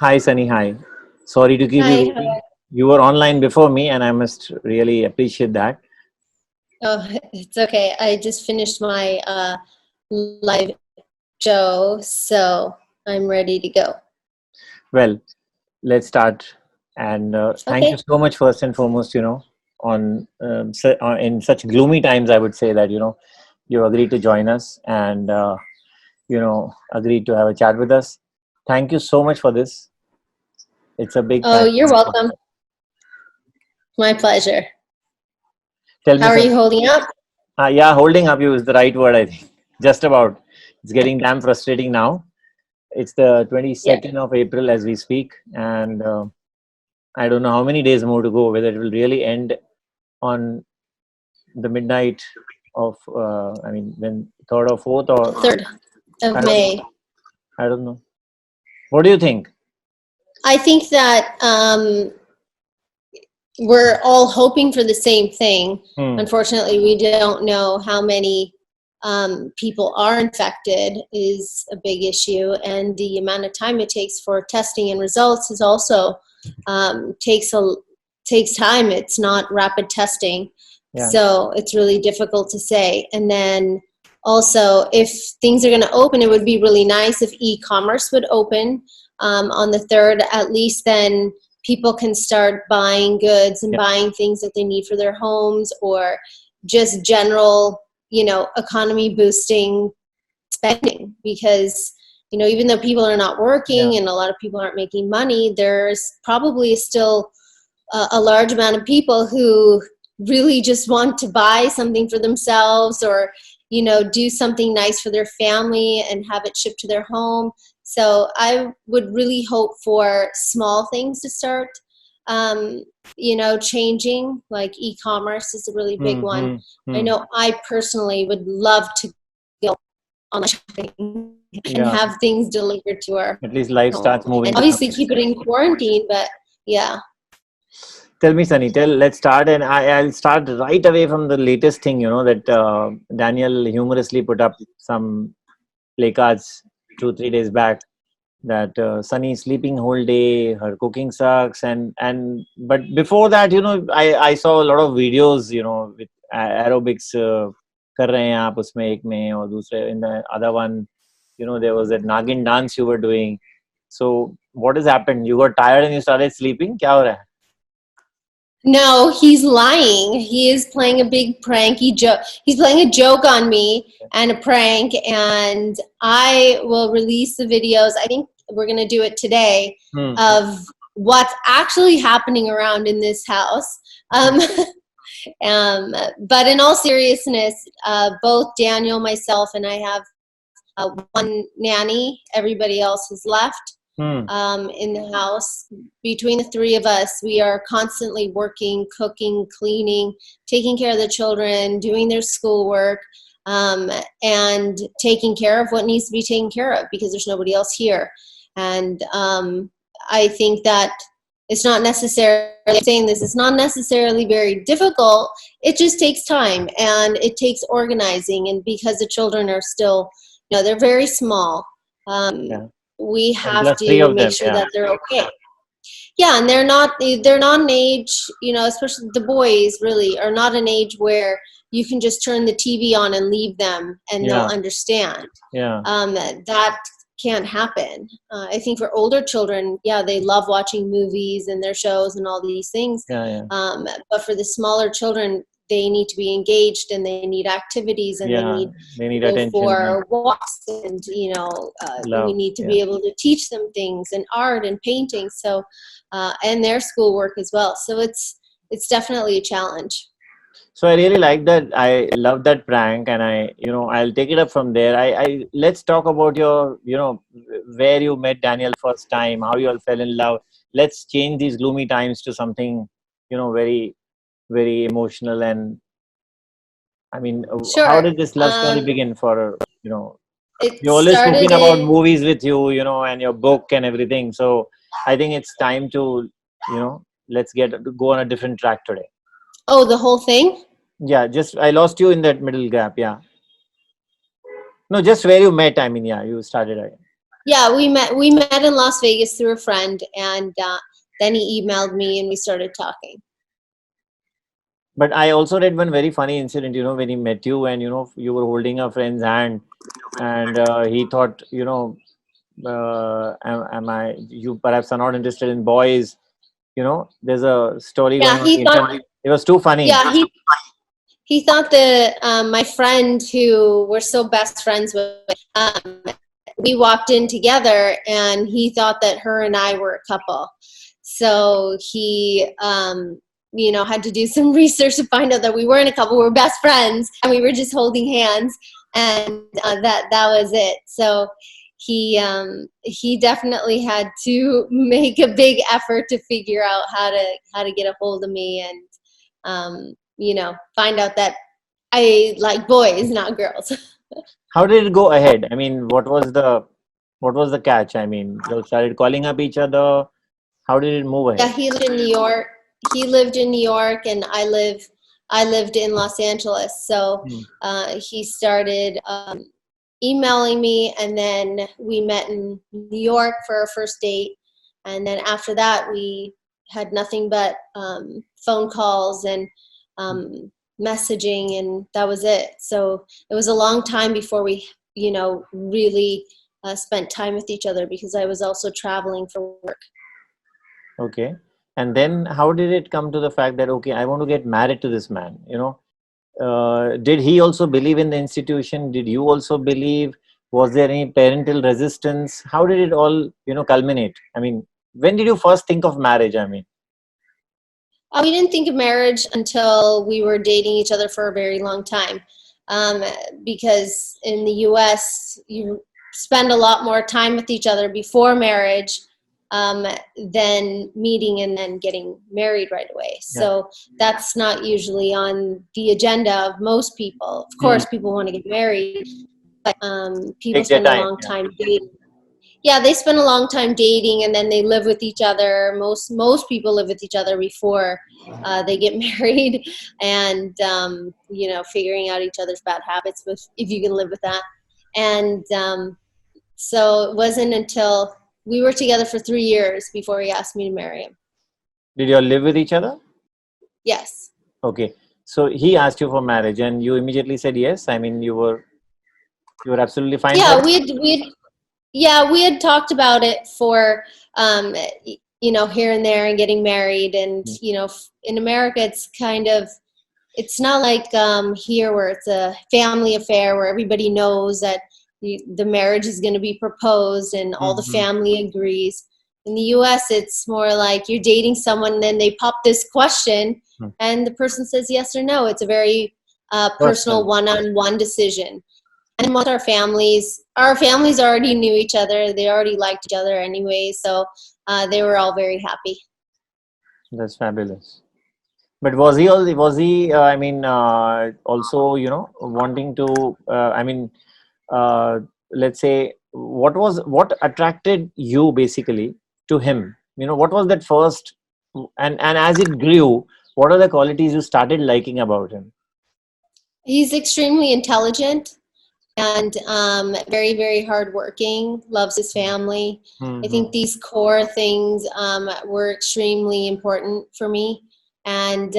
Hi, Sunny. Hi. Sorry to keep you Hi, how waiting. are You were online before me, and I must really appreciate that. Oh, it's okay. I just finished my live show, so I'm ready to go. Well, let's start. And thank you Okay. so much, first and foremost, on in such gloomy times, I would say that, you agreed to join us and, agreed to have a chat with us. Thank you so much for this. It's a big Oh, thank you're you. welcome. My pleasure. Tell me How are some. you holding up? Yeah, holding up you is the right word, I think. Just about. It's getting damn frustrating now. It's the Yeah. 22nd of April as we speak, and I don't know how many days more to go, whether it will really end on the midnight of, when 3rd or 4th, or 3rd I of don't know. May. I don't know. What do you think? I think that we're all hoping for the same thing. Hmm. Unfortunately, we don't know how many people are infected is a big issue, and the amount of time it takes for testing and results is also takes time. It's not rapid testing, Yeah. so it's really difficult to say. And then also, if things are going to open, it would be really nice if e-commerce would open on the 3rd. At least then people can start buying goods and Yeah. buying things that they need for their homes, or just general, economy boosting spending. Because, even though people are not Yeah. working and a lot of people aren't making money, there's probably still a large amount of people who really just want to buy something for themselves, or do something nice for their family and have it shipped to their home. So I would really hope for small things to start changing. Like e-commerce is a really big Hmm. one. Hmm. I Hmm. know I personally would love to go online shopping and Yeah. have things delivered to our At least life starts home, moving and to some obviously keep it extent. in quarantine. But yeah. Tell me, Sunny. Let's start, and I'll start right away from the latest thing. That Daniel humorously put up some placards 2 3 days back that Sunny is sleeping whole day, her cooking sucks, and but before that, I saw a lot of videos, with aerobics कर रहे हैं आप उसमें एक में और दूसरे in the other one, there was that Nagin dance you were doing. So what has happened? You got tired and you started sleeping? क्या हो रहा है? No, he's lying. He is playing a big prank. He's playing a joke on me and a prank, and I will release the videos. I think we're going to do it today, Hmm. of what's actually happening around in this house. Um, but in all seriousness, both Daniel, myself, and I have one nanny. Everybody else has left Hmm. in the house. Between the three of us, we are constantly working, cooking, cleaning, taking care of the children, doing their schoolwork, and taking care of what needs to be taken care of, because there's nobody else here. And I think that it's not necessarily, saying this, it's not necessarily very difficult. It just takes time, and it takes organizing. And because the children are still, they're very small. Yeah. We And have plus three to of make them. sure Yeah. that they're okay. Yeah, and they're not an age, especially the boys really are not an age where you can just turn the TV on and leave them and they'll Yeah. understand. Yeah. That can't happen. I think for older children, yeah, they love watching movies and their shows and all these things. Yeah. Yeah. But for the smaller children, they need to be engaged, and they need activities, and they Yeah. need They to need go attention and for walks, and we love. need to Yeah. be able to teach them things, and art and painting, so and their schoolwork as well. So it's definitely a challenge. So I really like that. I love that prank, and I'll take it up from there. Let's talk about your, where you met Daniel first time, how you all fell in love. Let's change these gloomy times to something, very, very emotional. And how Sure. did this love story begin? It You're always started talking about in movies with you, and your book and everything. So I think it's time to, let's go on a different track today. Oh, the whole thing. Yeah, just I lost you in that middle gap. Yeah. No, just where you met. Yeah, you started again. Yeah, we met in Las Vegas through a friend, and then he emailed me and we started talking. But I also read one very funny incident, when he met you and, you were holding a friend's hand and he thought, you perhaps are not interested in boys. There's a story Yeah, going on the he thought. internet. It was too funny. Yeah, he thought that my friend, who we're so best friends with, we walked in together, and he thought that her and I were a couple. So he, had to do some research to find out that we weren't a couple. We were best friends, and we were just holding hands, and that was it. So he definitely had to make a big effort to figure out how to get a hold of me, and find out that I like boys, not girls. How did it go ahead? I mean, what was the catch? I mean, you started calling up each other. How did it move Yeah, ahead? he lived in New York. He lived in New York, and I lived in Los Angeles. So Hmm. he started emailing me, and then we met in New York for our first date. And then after that, we had nothing but phone calls and messaging, and that was it. So it was a long time before we, really spent time with each other, because I was also traveling for work. Okay. And then how did it come to the fact that, okay, I want to get married to this man? Did he also believe in the institution? Did you also believe? Was there any parental resistance? How did it all, culminate? I mean, when did you first think of marriage? I mean, We didn't think of marriage until we were dating each other for a very long time, um, because in the U.S. you spend a lot more time with each other before marriage um, than meeting and then getting married right away. yeah. So that's not usually on the agenda of most people. Of Hmm. course, people want to get married, but people Take their spend a time. long Yeah. time dating. Yeah, they spend a long time dating, and then they live with each other. Most people live with each other before they get married, and figuring out each other's bad habits, if you can live with that. And so it wasn't until we were together for 3 years before he asked me to marry him. Did you all live with each other? Yes. Okay. So he asked you for marriage and you immediately said yes. I mean, you were absolutely fine for Yeah, it. we had talked about it for here and there, and getting married, and Hmm. in America it's not like here, where it's a family affair where everybody knows that the marriage is going to be proposed and all the Hmm. family agrees. In the US, it's more like you're dating someone, and then they pop this question, Hmm. and the person says yes or no. It's a very personal, Personal. one-on-one decision. And most our families already knew each other. They already liked each other anyway, so they were all very happy. That's fabulous. But I mean, also, wanting to, I mean, uh, let's say, what attracted you basically to him? What was that first, and as it grew, what are the qualities you started liking about him? He's extremely intelligent, and very, very hardworking, loves his family. I Hmm. think these core things were extremely important for me. And,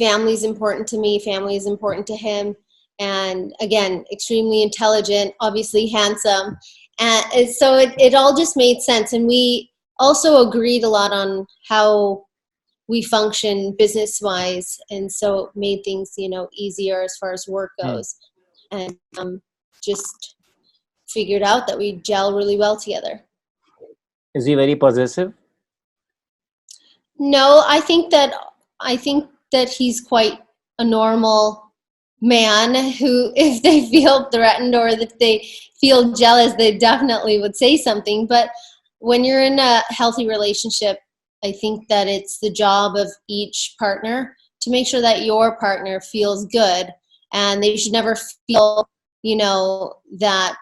family is important to me, family is important to him. And again, extremely intelligent, obviously handsome. And so it all just made sense. And we also agreed a lot on how we function business wise. And so it made things, easier as far as work Hmm. goes. And just figured out that we gel really well together. Is he very possessive? No, I think that he's quite a normal man who, if they feel threatened or if they feel jealous, they definitely would say something. But when you're in a healthy relationship, I think that it's the job of each partner to make sure that your partner feels good, and they should never feel, that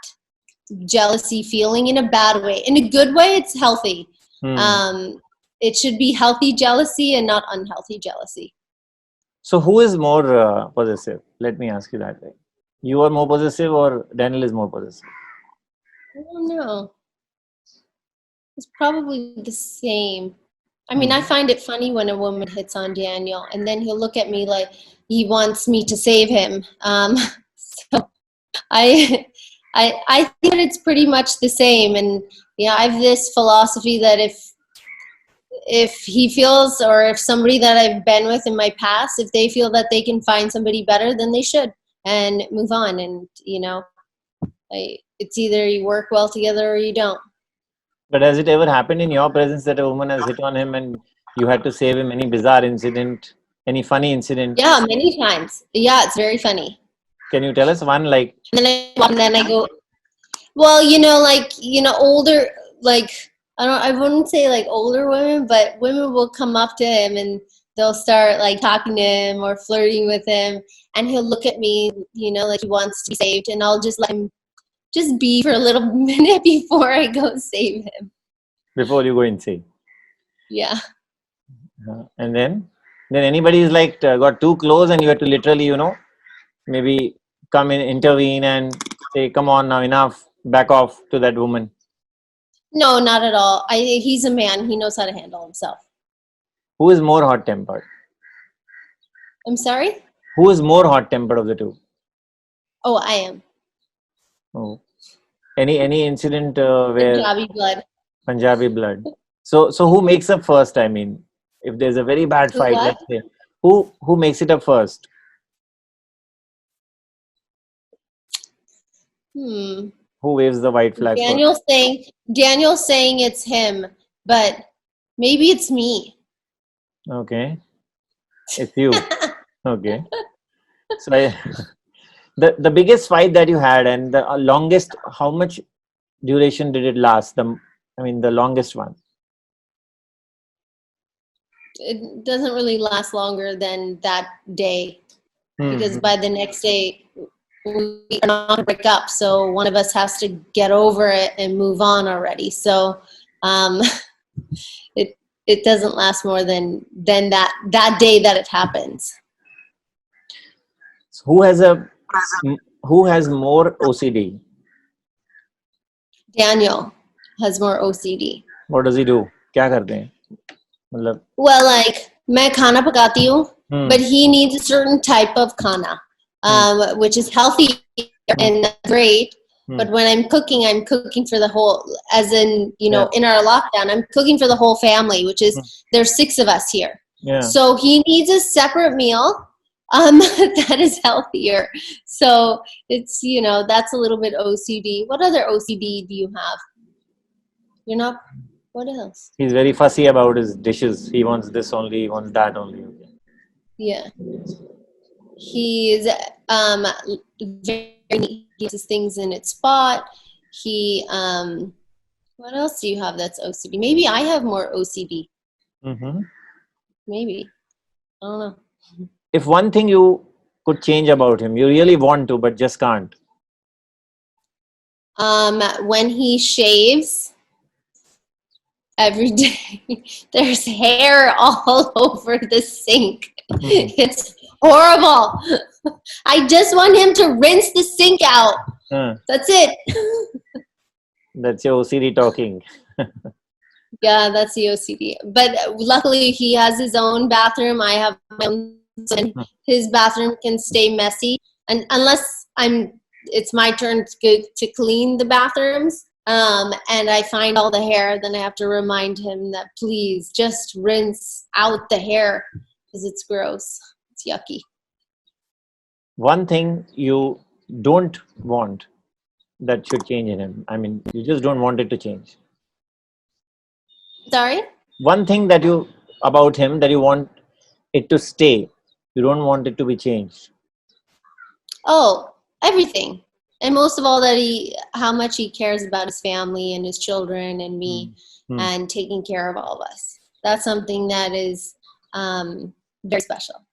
jealousy feeling in a bad way. In a good way, it's healthy. Hmm. Um, it should be healthy jealousy and not unhealthy jealousy. So who is more possessive? Let me ask you that way. You are more possessive or Daniel is more possessive? I don't know. It's probably the same. I mean, I find it funny when a woman hits on Daniel, and then he'll look at me like he wants me to save him. So I, I think that it's pretty much the same. And yeah, I have this philosophy that if he feels, or if somebody that I've been with in my past, if they feel that they can find somebody better, then they should and move on. And it's either you work well together or you don't. But has it ever happened in your presence that a woman has hit on him and you had to save him? Any bizarre incident? Any funny incident? Yeah, many times. Yeah, it's very funny. Can you tell us one? Like, And then I go, well, older, like, I wouldn't say like older women, but women will come up to him and they'll start like talking to him or flirting with him, and he'll look at me, like he wants to be saved, and I'll just let him just be for a little minute before I go save him. before you go insane. Yeah. And then anybody is like got too close and you have to literally, maybe come in, intervene and say, come on now, enough, back off to that woman. No, not at all. He's a man. He knows how to handle himself. Who is more hot-tempered? I'm sorry? Who is more hot-tempered of the two? Oh, I am. Oh. Any incident where Punjabi blood. Punjabi blood. So who makes up first? I mean, if there's a very bad fight, What? let's say, who makes it up first? Who waves the white flag first? Daniel's saying it's him, but maybe it's me. Okay, it's you. Okay, so the biggest fight that you had and the longest, how much duration did it last? The longest one. It doesn't really last longer than that day, because by the next day we are not going to break up, so one of us has to get over it and move on already. So it doesn't last more than that day that it happens. So who has more OCD? Daniel has more OCD. What does he do? क्या करते हैं? Well, like, मैं खाना पकाती हूँ, but he needs a certain type of खाना, which is healthy and great. But when I'm cooking for the whole, as in, in our lockdown, I'm cooking for the whole family, which is, there's 6 of us here. Yeah. So he needs a separate meal that is healthier. So it's, that's a little bit OCD. What other OCD do you have? You're not, what else? He's very fussy about his dishes. He wants this only, he wants that only. Yeah. He's very neat. He gets his things in its spot. He what else do you have that's OCD? Maybe I have more OCD. Maybe. I don't know. If one thing you could change about him, you really want to but just can't. When he shaves every day, there's hair all over the sink. It's horrible. I just want him to rinse the sink out. That's it. That's your OCD talking. Yeah, that's the OCD. But luckily, he has his own bathroom. I have my own, and his bathroom can stay messy. And unless it's my turn to clean the bathrooms, and I find all the hair, then I have to remind him that please just rinse out the hair because it's gross. It's yucky. One thing you don't want that should change in him. I mean, you just don't want it to change. Sorry? One thing about him that you want it to stay. You don't want it to be changed. Oh, everything. And most of all, how much he cares about his family and his children and me and taking care of all of us. That's something that is very special.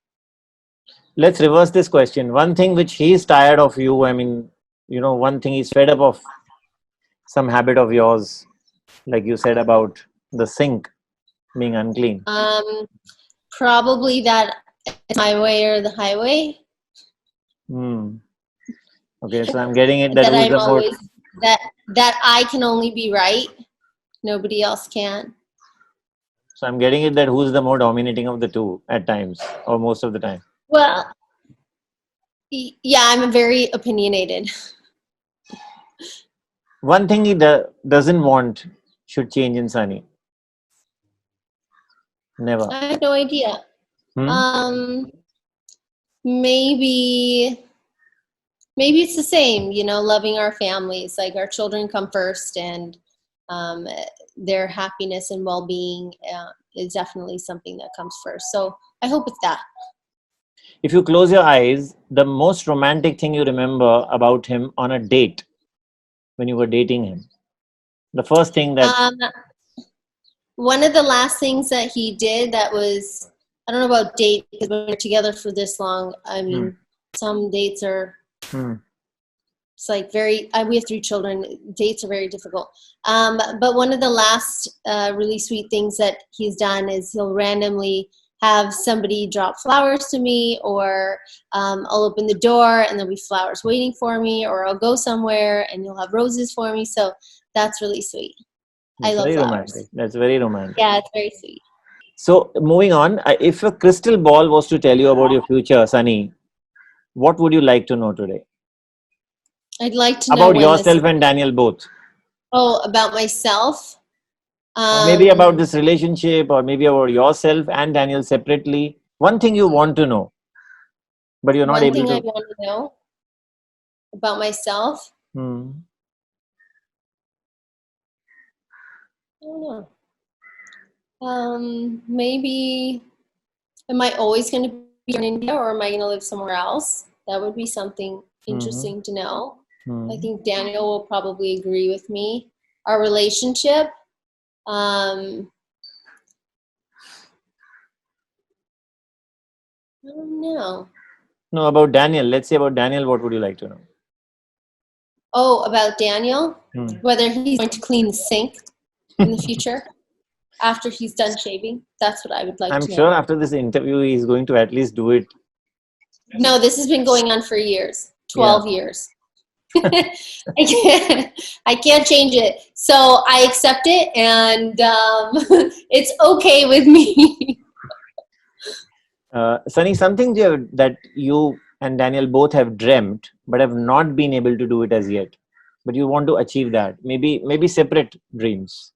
Let's reverse this question. One thing which he's tired of you, I mean, one thing he's fed up of, some habit of yours, like you said about the sink being unclean. Probably that it's my way or the highway. Okay, so I'm getting it that that I can only be right. Nobody else can. So I'm getting it that who's the more dominating of the two at times, or most of the time. Well, yeah, I'm very opinionated. One thing he doesn't want should change in Sunny. Never. I have no idea. Hmm? Maybe it's the same, loving our families. Like, our children come first, and their happiness and well-being is definitely something that comes first. So I hope it's that. If you close your eyes, the most romantic thing you remember about him on a date, when you were dating him, the first thing that Um, one of the last things that he did that was, I don't know about date, because when we're together for this long, I mean, some dates are, it's like we have 3 children, dates are very difficult. But one of the last really sweet things that he's done is he'll randomly have somebody drop flowers to me, or I'll open the door and there'll be flowers waiting for me, or I'll go somewhere and you'll have roses for me. So that's really sweet. I love very flowers. romantic. That's very romantic. Yeah, it's very sweet. So moving on, if a crystal ball was to tell you about your future, Sunny, what would you like to know today? I'd like to know About yourself and Daniel both. about myself. Or maybe about this relationship, or maybe about yourself and Daniel separately. One thing you want to know, but you're not One able thing I to. want to know about myself. Hmm. I don't know. Maybe, am I always going to be in India, or am I going to live somewhere else? That would be something interesting to know. I think Daniel will probably agree with me. Our relationship. I don't know. No, about Daniel. Let's say about Daniel, what would you like to know? Oh, about Daniel? Whether he's going to clean the sink in the future after he's done shaving. That's what I would like to know. I'm sure after this interview, he's going to at least do it. No, this has been going on for years. 12 years. I can't change it. So I accept it, and it's okay with me. Sunny, something that you and Daniel both have dreamt, but have not been able to do it as yet. But you want to achieve that. Maybe separate dreams.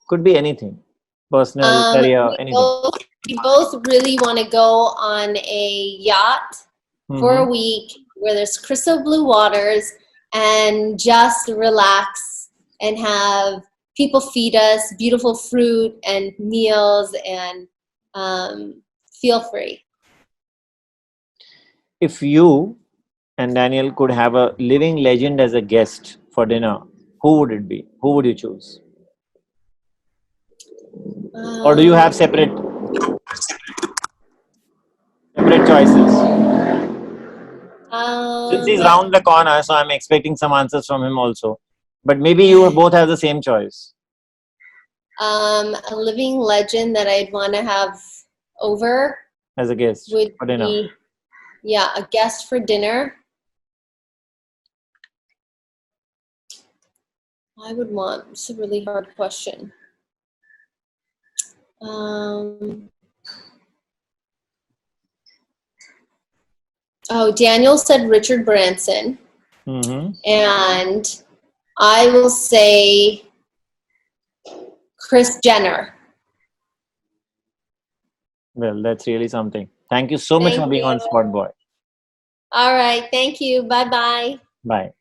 Could be anything. Personal, career, anything. We both really want to go on a yacht for a week where there's crystal blue waters, and just relax and have people feed us beautiful fruit and meals, and feel free. If you and Daniel could have a living legend as a guest for dinner, who would it be? Who would you choose? Or do you have separate choices? Since he's round the corner, so I'm expecting some answers from him also. But maybe you both have the same choice. A living legend that I'd want to have over as a guest would for dinner. be, a guest for dinner. I would want, it's a really hard question. Daniel said Richard Branson. And I will say Kris Jenner. Well, that's really something. Thank you so much for being on SpotboyE. All right. Thank you. Bye-bye. Bye.